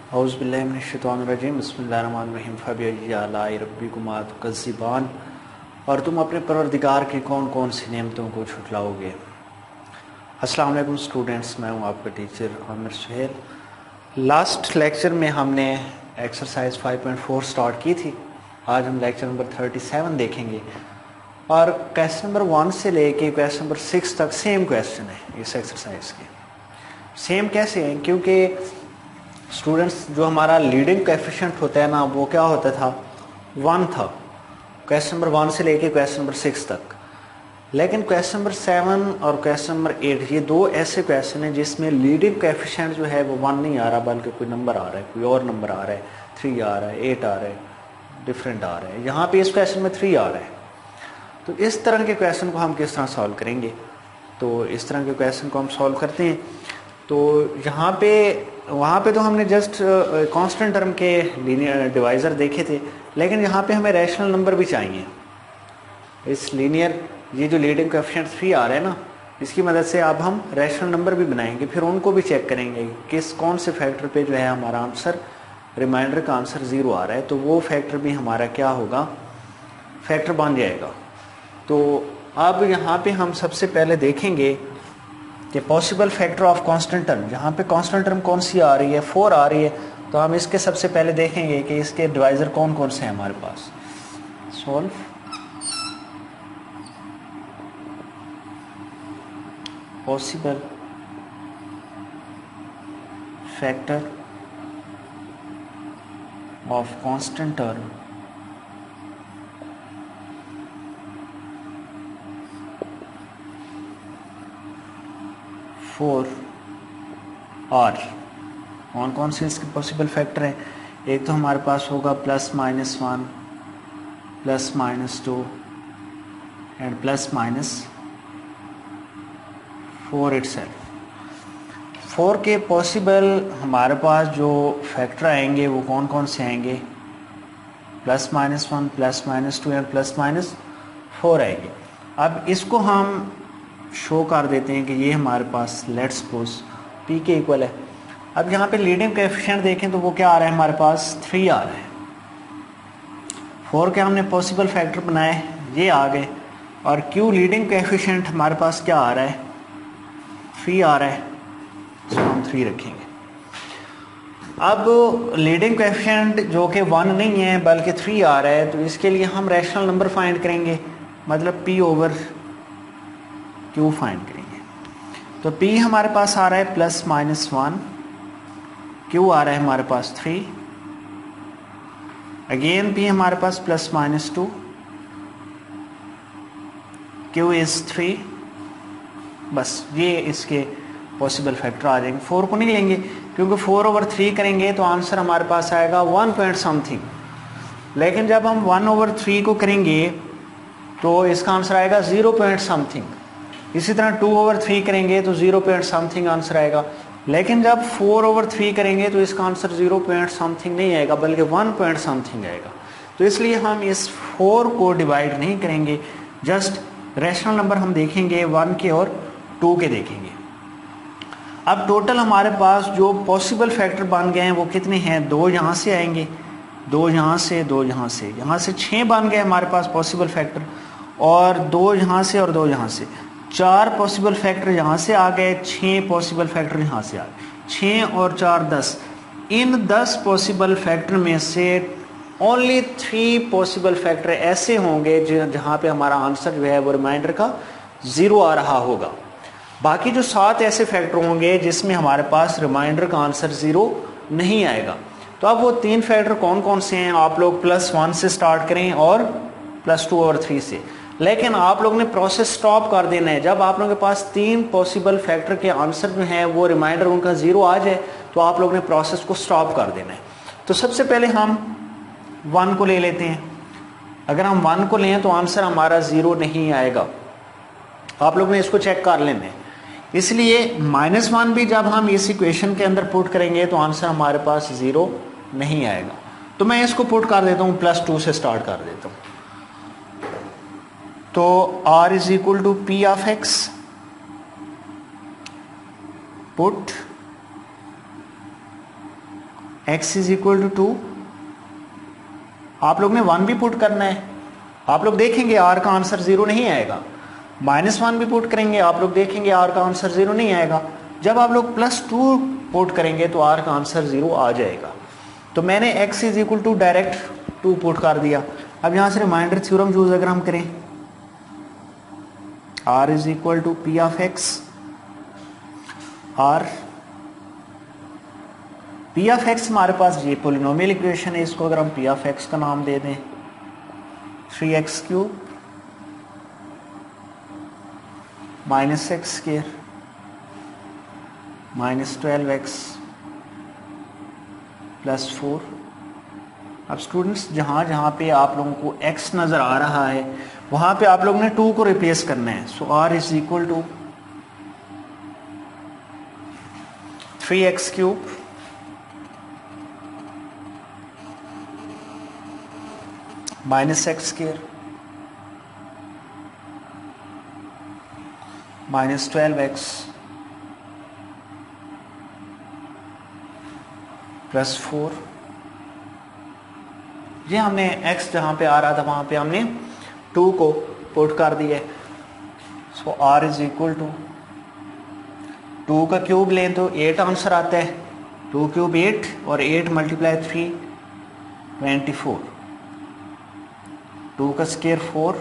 औज़ुबिल्लाहिमिनश्शैतानिर्रजीम बिस्मिल्लाहिर्रहमानिर्रहीम फ़बिअय्यि आलाइ रब्बिकुमा तुकज़्ज़िबान। और तुम अपने परवरदिगार की कौन कौन सी नेमतों को छुटलाओगे। अस्सलाम वालेकुम स्टूडेंट्स, मैं हूं आपका teacher Aamir Suhail. Last lecture में हमने एक्सरसाइज 5.4 स्टार्ट की थी। आज हम लेक्चर नंबर 37 देखेंगे और क्वेश्चन नंबर 1 से लेके क्वेश्चन नंबर 6 तक सेम क्वेश्चन है इस एक्सरसाइज के। सेम कैसे हैं? क्योंकि स्टूडेंट्स जो हमारा लीडिंग कोएफिशिएंट होता है ना, वो क्या होता था, 1 था क्वेश्चन नंबर 1 से लेके क्वेश्चन नंबर 6 तक। लेकिन क्वेश्चन नंबर 7 और क्वेश्चन नंबर 8 ये दो ऐसे क्वेश्चन हैं जिसमें लीडिंग कोएफिशिएंट जो है वो 1 नहीं आ रहा, बल्कि कोई नंबर आ रहा है, कोई और नंबर आ रहा है, 3 आ रहा है, 8 आ रहा है, डिफरेंट आ रहा है। यहाँ पे इस क्वेश्चन में 3 आ रहा है। तो इस तरह के क्वेश्चन को हम किस तरह सॉल्व करेंगे? तो इस तरह के क्वेश्चन को हम सॉल्व करते हैं। तो यहाँ पे वहाँ पे तो हमने जस्ट कांस्टेंट टर्म के लीनियर डिवाइज़र देखे थे, लेकिन यहाँ पे हमें रैशनल नंबर भी चाहिए। इस लीनियर ये जो लीडिंग कोएफिशिएंट 3 आ रहा है ना, इसकी मदद से अब हम रैशनल नंबर भी बनाएंगे, फिर उनको भी चेक करेंगे किस कौन से फैक्टर पे जो है हमारा आंसर, रिमाइंडर का आंसर 0 आ रहा है, तो वो फैक्टर भी हमारा क्या होगा, फैक्टर बन जाएगा। तो अब यहाँ पे हम सबसे पहले देखेंगे कि possible factor of constant term, जहाँ पे कांस्टेंट टर्म कौन सी आ रही है, 4 आ रही है। तो हम इसके सबसे पहले देखेंगे कि इसके डिवाइज़र कौन कौन से हैं हमारे पास। Solve possible factor of constant term four R. कौन कौन से इसके पॉसिबल फैक्टर हैं? एक तो हमारे पास होगा +-1, +-2 एंड +-4 इटसेल्फ। 4 के पॉसिबल हमारे पास जो फैक्टर आएंगे वो कौन कौन से आएंगे? +-1, +-2 एंड +-4 आएंगे। अब इसको हम शो कर देते हैं कि ये हमारे पास लेट्स सपोज p के इक्वल है। अब यहाँ पे लीडिंग कोएफिशिएंट देखें तो वो क्या आ रहा है हमारे पास, 3 आ रहा है। 4 के हमने पॉसिबल फैक्टर बनाए, ये आ गए। और q लीडिंग कोएफिशिएंट हमारे पास क्या आ रहा है, 3 आ रहा है, इसको हम 3 रखेंगे। अब लीडिंग कोएफिशिएंट जो कि 1 नहीं है बल्कि 3 आ रहा है, तो इसके लिए हम रैशनल नंबर फाइंड करेंगे, मतलब p/q फाइंड करेंगे। तो p हमारे पास आ रहा है +-1, q आ रहा है हमारे पास 3, अगेन p हमारे पास +-2, q इज 3। बस ये इसके पॉसिबल फैक्टर आ जाएंगे। 4 को नहीं लेंगे क्योंकि 4/3 करेंगे तो आंसर हमारे पास आएगा 1 पॉइंट समथिंग। लेकिन जब हम 1/3 को करेंगे तो इसका आंसर आएगा 0 पॉइंट समथिंग। इसी तरह 2/3 करेंगे तो 0 पॉइंट समथिंग आंसर आएगा। लेकिन जब 4/3 करेंगे तो इसका आंसर 0 पॉइंट समथिंग नहीं आएगा बल्कि 1 पॉइंट समथिंग आएगा। तो इसलिए हम इस 4 को डिवाइड नहीं करेंगे, जस्ट रैशनल नंबर हम देखेंगे 1 के और 2 के देखेंगे। अब टोटल हमारे पास जो पॉसिबल फैक्टर बन गए हैं वो कितने हैं? 2 यहाँ से आएंगे, 2 यहाँ से, 2 यहाँ से, यहाँ से 6 बन गए हमारे पास पॉसिबल फैक्टर, और 2 यहाँ से और 2 यहाँ से, 4 पॉसिबल फैक्टर यहाँ से आ गए, 6 पॉसिबल फैक्टर यहाँ से आ गए, 6 और 4 10। इन 10 पॉसिबल फैक्टर में से ओनली 3 पॉसिबल फैक्टर ऐसे होंगे जहाँ पे हमारा आंसर जो है वो रिमाइंडर का 0 आ रहा होगा। बाकी जो 7 ऐसे फैक्टर होंगे जिसमें हमारे पास रिमाइंडर का आंसर 0 नहीं आएगा। तो अब वो 3 फैक्टर कौन कौन से हैं? आप लोग +1 से स्टार्ट करें और +2/3 से। लेकिन आप लोग ने प्रोसेस स्टॉप कर देना है। जब आप लोगों के पास 3 पॉसिबल फैक्टर के आंसर जो हैं वो रिमाइंडर उनका 0 आ जाए तो आप लोग ने प्रोसेस को स्टॉप कर देना है। तो सबसे पहले हम 1 को ले लेते हैं। अगर हम 1 को लें तो आंसर हमारा 0 नहीं आएगा। आप लोग ने इसको चेक कर लेना है। इसलिए -1 भी जब हम इस इक्वेशन के अंदर पुट करेंगे तो आंसर हमारे पास 0 नहीं आएगा। तो मैं इसको पुट कर देता हूँ, +2 से स्टार्ट कर देता हूँ। तो r is equal to p(x), put x is equal to 2, आप लोग ने 1 भी पुट करना है। आप लोग देखेंगे r का आंसर 0 नहीं आएगा। -1 भी पुट करेंगे, आप लोग देखेंगे r का आंसर 0 नहीं आएगा। जब आप लोग +2 पुट करेंगे तो r का आंसर 0 आ जाएगा। तो मैंने x is equal to direct 2 put कर दिया। अब यहाँ से रिमाइंडर थ्योरम यूज अगर हम करें, r is equal to P of x, r P of x हमारे पास ये पोलिनोमियल इक्वेशन है, इसको अगर हम पी ऑफ एक्स का नाम दे दें 3x³ -x² -12x +4। अब स्टूडेंट्स जहाँ जहाँ पे आप लोगों को x नज़र आ रहा है वहाँ पे आप लोगों ने 2 को रिप्लेस करना है। So r is equal to 3x³ -x² -12x +4। ये हमने x जहाँ पे आ रहा था वहाँ पे हमने 2 को पुट कर दिया। सो r इज इक्वल टू 2 का क्यूब लें तो 8 आंसर आता है। 2 क्यूब 8 और 8 × 3 24। 2 का स्क्वायर 4,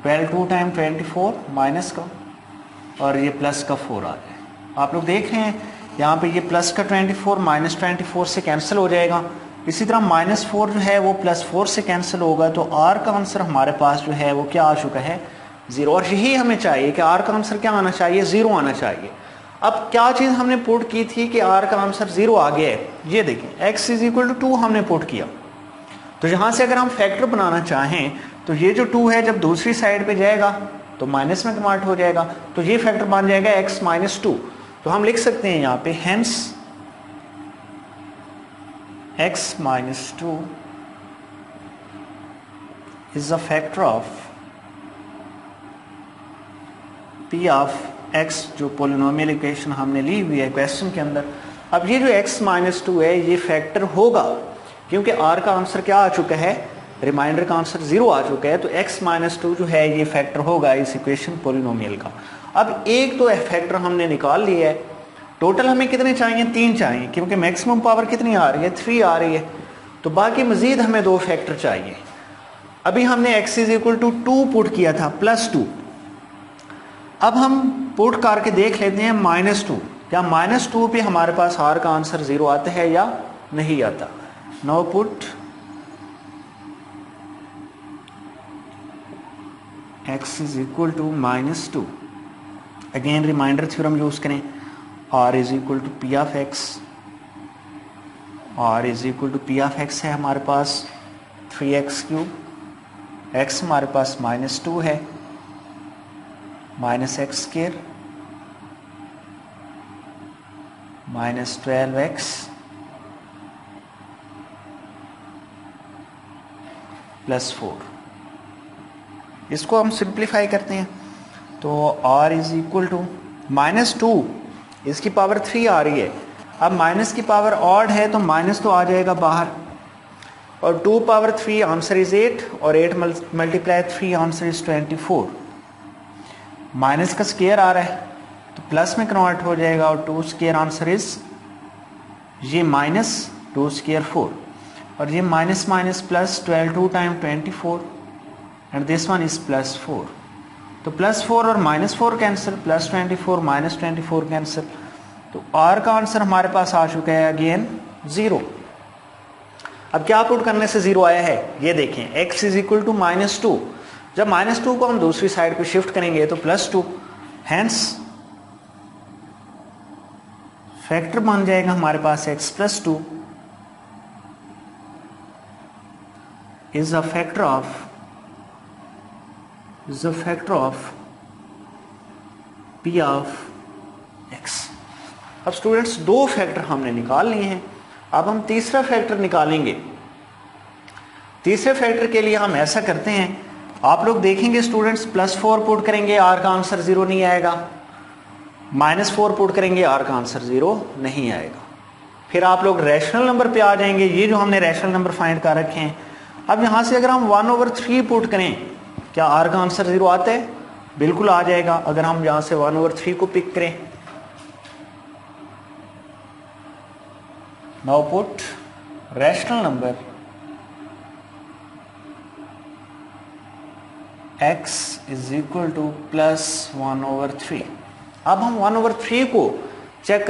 12 2 टाइम 24 माइनस का और ये प्लस का 4 आ जाए। आप लोग देख रहे हैं यहाँ पे ये प्लस का 24 -24 से कैंसिल हो जाएगा। इसी तरह -4 जो है वो +4 से कैंसिल होगा। तो r का आंसर हमारे पास जो है वो क्या आ चुका है 0। और यही हमें चाहिए कि r का आंसर क्या आना चाहिए 0 आना चाहिए। अब क्या चीज़ हमने पुट की थी कि r का आंसर 0 आ गया है। ये देखिए x इज इक्वल टू 2 हमने पुट किया। तो यहाँ से अगर हम फैक्टर बनाना चाहें तो ये जो 2 है जब दूसरी साइड पे जाएगा तो माइनस में कन्वर्ट हो जाएगा। तो ये फैक्टर बन जाएगा x -2। तो हम लिख सकते हैं यहाँ पे hence x -2 is a factor of p of x, जो पोलिनोमियल इक्वेशन हमने ली हुई है क्वेश्चन के अंदर। अब ये जो x -2 है ये फैक्टर होगा क्योंकि r का आंसर क्या आ चुका है, रिमाइंडर का आंसर 0 आ चुका है। तो x -2 जो है ये फैक्टर होगा इस इक्वेशन पोलिनोमियल का। अब एक तो फैक्टर हमने निकाल लिया है। टोटल हमें कितने चाहिए 3 चाहिए क्योंकि मैक्सिमम पावर कितनी आ रही है 3 आ रही है। तो बाकी मजीद हमें 2 फैक्टर चाहिए। अभी हमने x is equal to 2 put किया था +2। अब हम पुट करके देख लेते हैं -2। क्या -2 पे हमारे पास r का आंसर 0 आता है या नहीं आता। Now put x is equal to -2। Again remainder theorem use करें। r is equal to P of x. r is equal to P of x है हमारे पास 3x³। x हमारे पास -2 है -x² -12x +4। इसको हम सिंप्लीफाई करते हैं तो r इज इक्वल टू -2, इसकी पावर 3 आ रही है। अब माइनस की पावर ऑड है तो माइनस तो आ जाएगा बाहर, और 2 पावर 3 आंसर इज 8 और 8 मल्टीप्लाई 3 आंसर इज 24। माइनस का स्क्वायर आ रहा है तो प्लस में कन्वर्ट हो जाएगा और 2 स्क्वायर आंसर इज ये -2 स्क्वायर 4 और ये minus minus plus 12 2 time 24 and this one is +4। तो +4 और -4 कैंसिल, +24 -24 कैंसिल। तो r का आंसर हमारे पास आ चुका है अगेन 0। अब क्या पुट करने से 0 आया है ये देखें, x इज इक्वल टू -2। जब -2 को हम दूसरी साइड पे शिफ्ट करेंगे तो +2, हैंस फैक्टर बन जाएगा हमारे पास x +2 is a factor of p of x। अब स्टूडेंट्स 2 फैक्टर हमने निकाल लिए हैं। अब हम तीसरा फैक्टर निकालेंगे। तीसरे फैक्टर के लिए हम ऐसा करते हैं, आप लोग देखेंगे स्टूडेंट्स +4 पुट करेंगे r का आंसर 0 नहीं आएगा, -4 पुट करेंगे r का आंसर 0 नहीं आएगा। फिर आप लोग रैशनल नंबर पे आ जाएंगे, ये जो हमने रैशनल नंबर फाइंड कर रखे हैं। अब यहाँ से अगर हम 1/3 पुट करें, क्या आर का आंसर 0 आता है? बिल्कुल आ जाएगा अगर हम यहाँ से 1/3 को पिक करें। Now put rational number x is equal to +1/3। अब हम 1/3 को चेक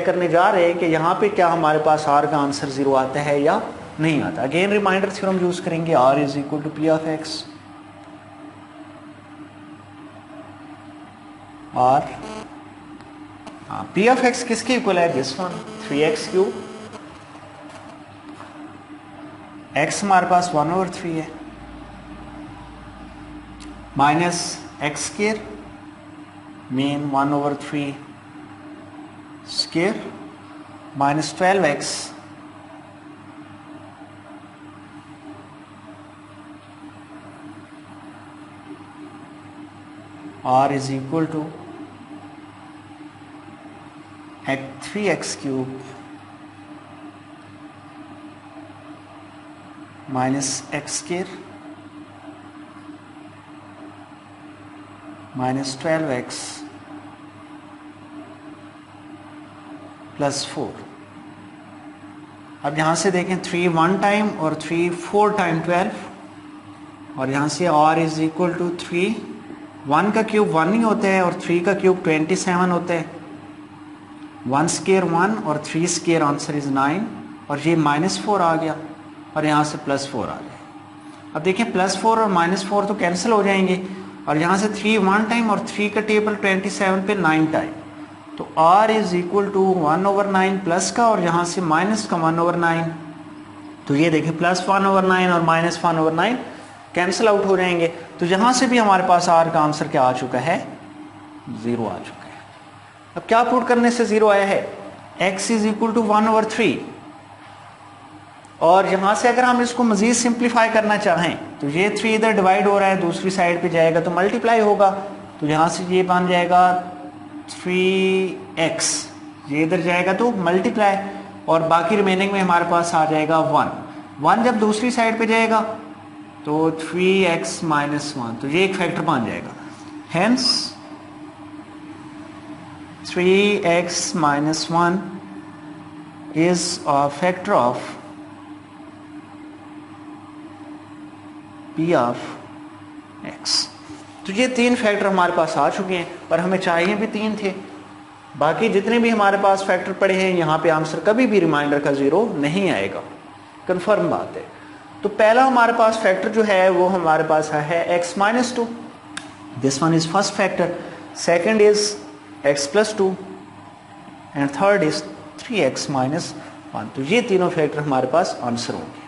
करने जा रहे हैं कि यहाँ पे क्या हमारे पास r का आंसर 0 आता है या नहीं आता। अगेन रिमाइंडर थ्योरम यूज करेंगे, r is equal to p of x। r p of x किसके इक्वल है? This one, 3x3। x हमारे पास 1/3 है, minus x square mean 1/3 square minus 12x r is equal to 3x³ minus x square minus 12x plus 4। अब यहाँ से देखें 3 1 time और 3 4 टाइम 12, और यहाँ से r इज इक्वल टू 3, 1 का क्यूब 1 ही होता है और 3 का क्यूब 27 होता है। 1 स्क्वायर 1 और 3 स्क्वायर आंसर इज 9, और ये -4 आ गया और यहाँ से +4 आ गया। अब देखें +4 और -4 तो कैंसिल हो जाएंगे, और यहाँ से 3 1 टाइम और 3 का टेबल 27 पे 9 टाइम, तो r is equal to 1/9 plus का और यहाँ से माइनस का 1/9। तो ये देखें +1/9 और -1/9 कैंसिल आउट हो जाएंगे। तो यहाँ से भी हमारे पास r का आंसर क्या आ चुका है? 0 आ चुका है। अब क्या पुट करने से 0 आया है? x इज इक्वल टू 1/3, और यहाँ से अगर हम इसको मजीद सिंप्लीफाई करना चाहें तो ये 3 इधर डिवाइड हो रहा है, दूसरी साइड पे जाएगा तो मल्टीप्लाई होगा, तो यहाँ से ये बन जाएगा 3x, ये इधर जाएगा तो मल्टीप्लाई, और बाकी रिमेनिंग में हमारे पास आ जाएगा 1 जब दूसरी साइड पे जाएगा तो 3x - 1, तो ये एक फैक्टर बन जाएगा। Hence 3x - 1 is a factor of p of x। तो ये 3 फैक्टर हमारे पास आ चुके हैं, पर हमें चाहिए भी 3 थे। बाकी जितने भी हमारे पास फैक्टर पड़े हैं, यहाँ पे आंसर कभी भी रिमाइंडर का 0 नहीं आएगा, कंफर्म बात है। तो पहला हमारे पास फैक्टर जो है वो हमारे पास है x - 2, this one is first factor, second is x + 2 and third is 3x - 1। तो ये तीनों फैक्टर हमारे पास आंसर होंगे।